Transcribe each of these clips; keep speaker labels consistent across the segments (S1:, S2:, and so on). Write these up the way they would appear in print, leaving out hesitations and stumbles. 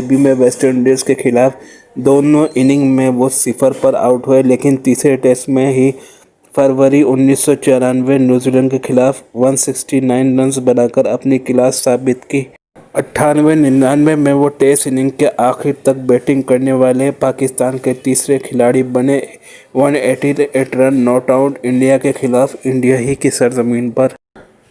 S1: Debut में West Indies के खिलाफ दोनों इनिंग में वो 0 पर आउट हुए, लेकिन तीसरे टेस्ट में ही फरवरी 1994 न्यूजीलैंड के खिलाफ 169 रन्स बनाकर अपनी क्लास साबित की। 98-99 में वो टेस्ट इनिंग के आखिर तक बैटिंग करने वाले पाकिस्तान के तीसरे खिलाड़ी बने। 188 रन नॉट आउट इंडिया के खिलाफ इंडिया ही की सरजमीन पर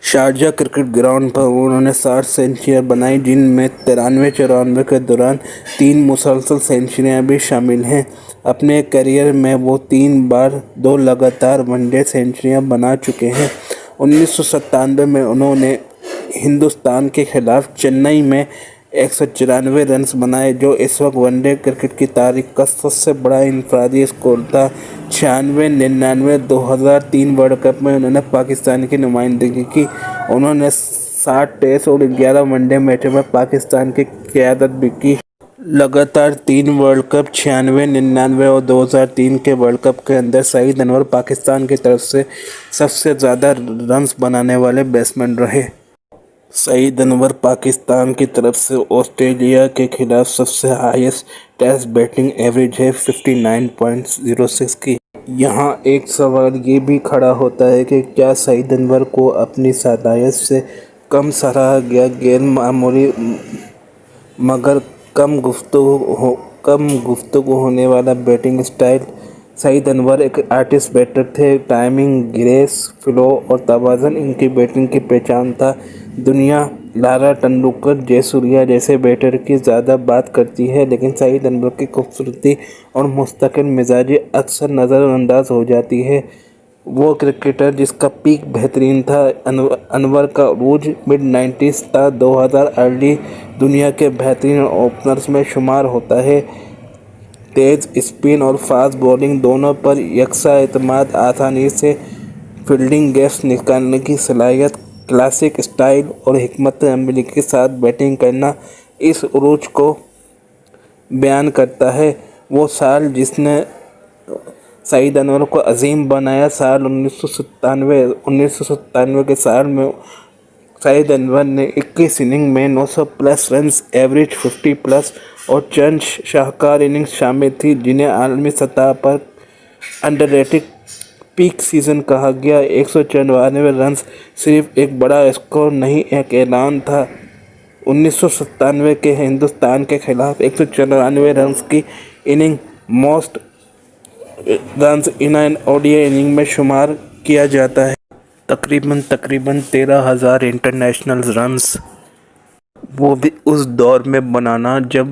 S1: शारजा क्रिकेट ग्राउंड पर उन्होंने 60 सेंचुरियां बनाई, जिनमें 93-94 के दौरान 3 मुसलसल सेंचुरियां भी शामिल हैं। अपने करियर में वो 3 बार 2 लगातार वनडे सेंचुरियां बना चुके हैं। 1997 में उन्होंने हिंदुस्तान के खिलाफ चेन्नई में 194 रन्स बनाए, जो इस वक्त वनडे क्रिकेट की तारीख का सबसे बड़ा इनफरादी स्कोर था। 96, 99, 2003 वर्ल्ड कप में उन्होंने पाकिस्तान की नुमाइंदगी की। उन्होंने 60 टेस्ट और 11 वनडे मैचों में पाकिस्तान की क़यादत भी की। लगातार 3 वर्ल्ड कप 96, 99 और 2003 के वर्ल्ड कप के अंदर सईद अनवर पाकिस्तान की तरफ से सबसे ज़्यादा रन्स बनाने वाले बैट्समैन रहे। सईद अनवर पाकिस्तान की तरफ से ऑस्ट्रेलिया के खिलाफ सबसे हाईएस्ट टेस्ट बैटिंग एवरेज है 59.06 की। यहाँ एक सवाल ये भी खड़ा होता है कि क्या सईद अनवर को अपनी सलाहियत से कम सराहा गया? गैर मामूली मगर कम गुफ्तगू होने वाला बैटिंग स्टाइल। सईद अनवर एक आर्टिस्ट बैटर थे। टाइमिंग, ग्रेस, फ्लो और तवाज़ुन इनकी बैटिंग की पहचान था। दुनिया लारा, तेंदुलकर, जयसूर्या जैसे बैटर की ज़्यादा बात करती है, लेकिन सईद अनवर की खूबसूरती और मुस्तकिल मिजाजी अक्सर नज़रअंदाज हो जाती है। वो क्रिकेटर जिसका पीक बेहतरीन था। अनवर का अरूज मिड 90s था। 2000 अर्ली दुनिया के बेहतरीन ओपनर्स में शुमार होता है। तेज़ स्पिन और फास्ट बॉलिंग दोनों पर यकसा एतमाद, आसानी से फील्डिंग गैप्स निकालने की सलाहियत, क्लासिक स्टाइल और हिकमत अमली के साथ बैटिंग करना इस उरूज को बयान करता है। वो साल जिसने सईद अनवर को अजीम बनाया, साल 1997 के साल में सईद अनवर ने 21 इनिंग में 900 प्लस रन्स, एवरेज 50 प्लस और चंद शाहकार इनिंग्स शामिल थी, जिन्हें आलमी सतह पर अंडररेटेड पीक सीज़न कहा गया। 194 रन्स सिर्फ एक बड़ा स्कोर नहीं, एक ऐलान था। 1997 के हिंदुस्तान के खिलाफ 194 रन्स की inning most runs in an ODI inning में शुमार किया जाता है। तकरीबन 13,000 इंटरनेशनल रन्स, वो भी उस दौर में बनाना जब